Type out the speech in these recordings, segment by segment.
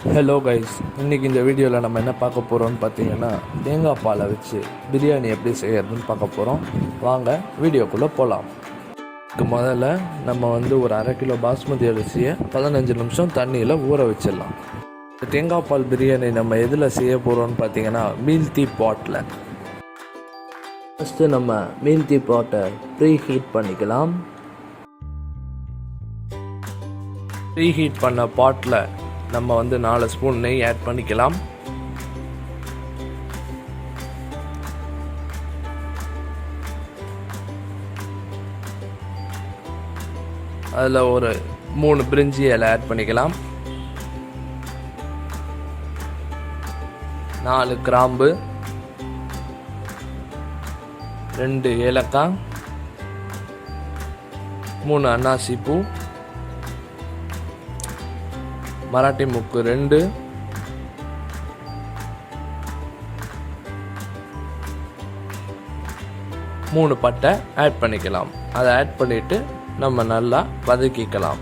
Hello guys, இன்றைக்கி இந்த வீடியோவில் நம்ம என்ன பார்க்க போகிறோம்னு பார்த்தீங்கன்னா தேங்காய் பாலை வச்சு பிரியாணி எப்படி செய்யறதுன்னு பார்க்க போகிறோம். வாங்க வீடியோக்குள்ளே போகலாம். இதுக்கு முதல்ல நம்ம ஒரு 1/2 கிலோ பாஸ்மதி அரிசியை 15 நிமிஷம் தண்ணியில் ஊற வச்சிடலாம். தேங்காய் பால் பிரியாணி நம்ம எதில் செய்ய போகிறோம்னு பார்த்தீங்கன்னா மீல்தி பாட்டில். ஃபஸ்ட்டு நம்ம மீல்தி பாட்டை ப்ரீ ஹீட் பண்ணிக்கலாம். ப்ரீ ஹீட் பண்ண பாட்டில் நம்ம 4 ஸ்பூன் நெய் ஆட் பண்ணிக்கலாம். அதில் ஒரு 3 பிரிஞ்சி இலை ஆட் பண்ணிக்கலாம். 4 கிராம்பு, 2 ஏலக்காய், 3 அன்னாசி பூ, மராட்டி முக்கு 2, மூணு பட்டை ஆட் பண்ணிக்கலாம். அதை ஆட் பண்ணிட்டு நம்ம நல்லா வதக்கிக்கலாம்.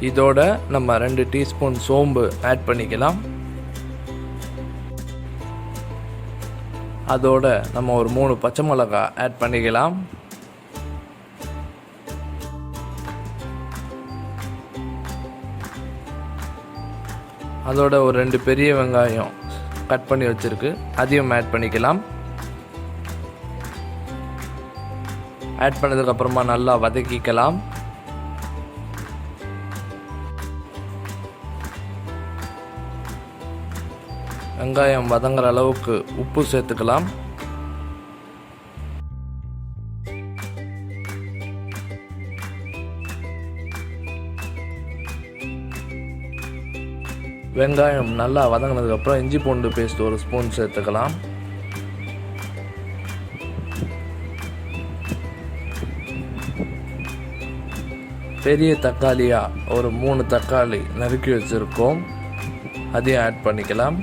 இதோட நம்ம 2 டீஸ்பூன் சோம்பு ஆட் பண்ணிக்கலாம். அதோட நம்ம ஒரு 3 பச்சை மிளகாய் ஆட் பண்ணிக்கலாம். அதோட ஒரு 2 பெரிய வெங்காயம் கட் பண்ணி வச்சிருக்கு, அதையும் ஆட் பண்ணிக்கலாம். ஆட் பண்ணதுக்கப்புறமா நல்லா வதக்கிக்கலாம். வெங்காயம் வதங்குற அளவுக்கு உப்பு சேர்த்துக்கலாம். வெங்காயம் நல்லா வதங்கினதுக்கப்புறம் இஞ்சி பூண்டு பேஸ்ட் 1 ஸ்பூன் சேர்த்துக்கலாம். பெரிய தக்காளியாக ஒரு 3 தக்காளி நறுக்கி வச்சுருக்கோம், அதையும் ஆட் பண்ணிக்கலாம்.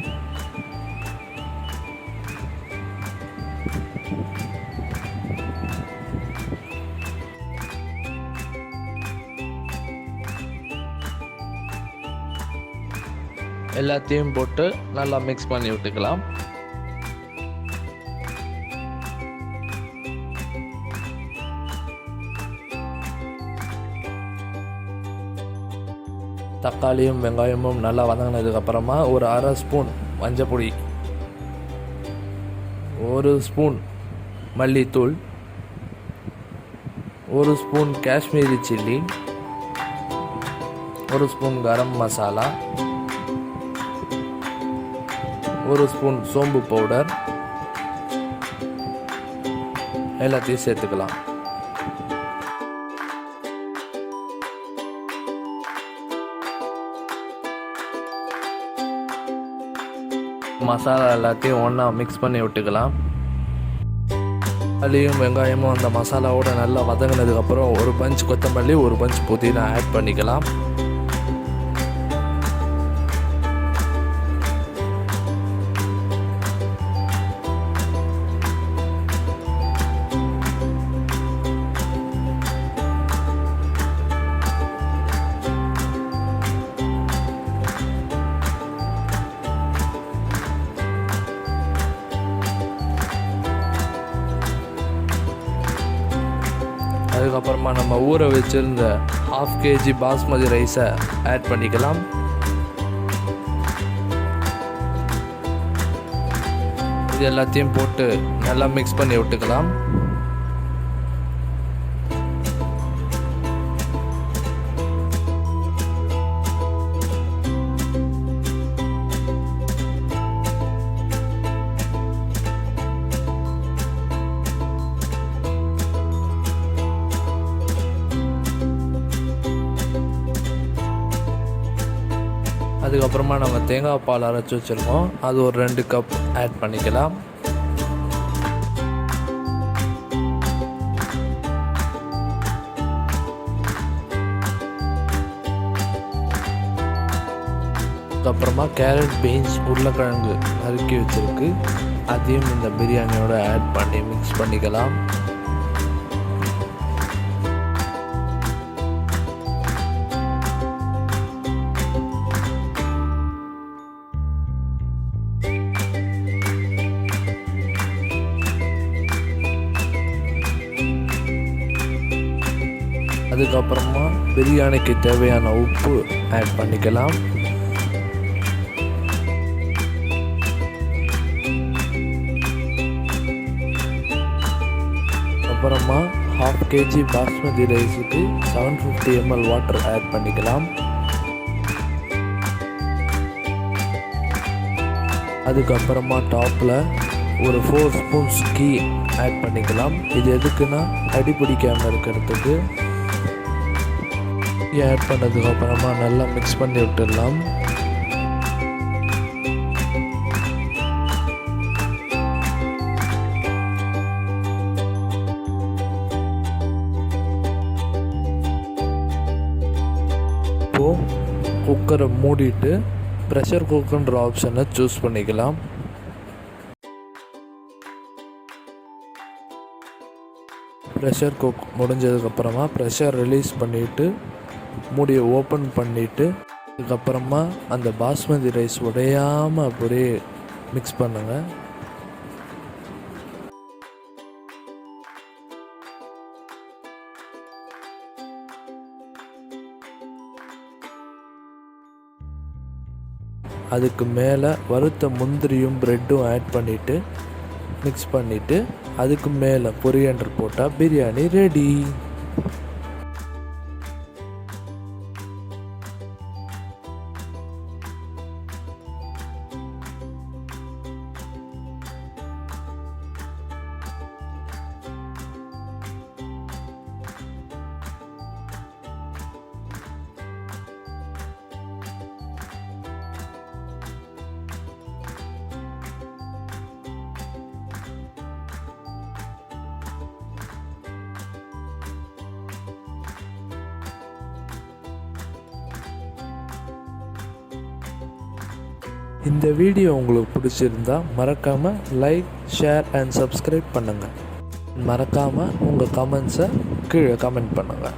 எல்லாத்தையும் போட்டு நல்லா மிக்ஸ் பண்ணி விட்டுக்கலாம். தக்காளியும் வெங்காயமும் நல்லா வதங்கினதுக்கு அப்புறமா ஒரு 1/2 ஸ்பூன் மஞ்சப்பொடி, 1 ஸ்பூன் மல்லித்தூள், 1 spoon Kashmiri chilli, 1 spoon garam masala, 1 spoon சோம்பு பவுடர் எல்லாத்தையும் சேர்த்துக்கலாம். மசாலா எல்லாத்தையும் ஒன்றா மிக்ஸ் பண்ணி விட்டுக்கலாம். அதுலேயும் வெங்காயமும் அந்த மசாலாவோட நல்லா வதங்கினதுக்கப்புறம் ஒரு பஞ்ச் கொத்தமல்லி, ஒரு பஞ்ச் புதினா ஆட் பண்ணிக்கலாம். அதுக்கப்புறமா நம்ம ஊற வச்சிருந்த 1/2 kg பாஸ்மதி ரைஸை ஆட் பண்ணிக்கலாம். இது எல்லாத்தையும் போட்டு நல்லா மிக்ஸ் பண்ணி விட்டுக்கலாம். அதுக்கப்புறமா நம்ம தேங்காய் பால் அரைச்சி வச்சுருக்கோம், அது ஒரு 2 கப் ஆட் பண்ணிக்கலாம். அதுக்கப்புறமா கேரட், பீன்ஸ், உருளைக்கிழங்கு நறுக்கி வச்சுருக்கு, அதையும் இந்த பிரியாணியோட ஆட் பண்ணி மிக்ஸ் பண்ணிக்கலாம். அதுக்கப்புறமா பிரியாணிக்கு தேவையான உப்பு ஆட் பண்ணிக்கலாம். அப்புறமா 1/2 kg பாஸ்மதி ரைஸுக்கு 750 ml வாட்டர் ஆட் பண்ணிக்கலாம். அதுக்கப்புறமா டாப்பில் ஒரு 4 ஸ்பூன்ஸ் கீ ஆட் பண்ணிக்கலாம். இது எதுக்குன்னா அடி பிடிக்காமல் இருக்கிறதுக்கு. ஆட் பண்ணதுக்கப்புறமா நல்லா மிக்ஸ் பண்ணி விட்டுடலாம். இப்போது குக்கரை மூடிட்டு ப்ரெஷர் குக்கர்ன்ற ஆப்ஷனை சூஸ் பண்ணிக்கலாம். ப்ரெஷர் குக் முடிஞ்சதுக்கப்புறமா ப்ரெஷர் ரிலீஸ் பண்ணிவிட்டு மூடியை ஓப்பன் பண்ணிவிட்டு அதுக்கப்புறமா அந்த பாஸ்மதி ரைஸ் உடையாமல் அப்படியே மிக்ஸ் பண்ணுங்கள். அதுக்கு மேலே வறுத்த முந்திரியும் ப்ரெட்டும் ஆட் பண்ணிவிட்டு மிக்ஸ் பண்ணிவிட்டு அதுக்கு மேலே கொரியாண்டர் போட்டால் பிரியாணி ரெடி. இந்த வீடியோ உங்களுக்கு பிடிச்சிருந்தா மறக்காமல் லைக், ஷேர் அண்ட் சப்ஸ்கிரைப் பண்ணுங்கள். மறக்காமல் உங்கள் கமெண்ட்ஸை கீழே கமெண்ட் பண்ணுங்கள்.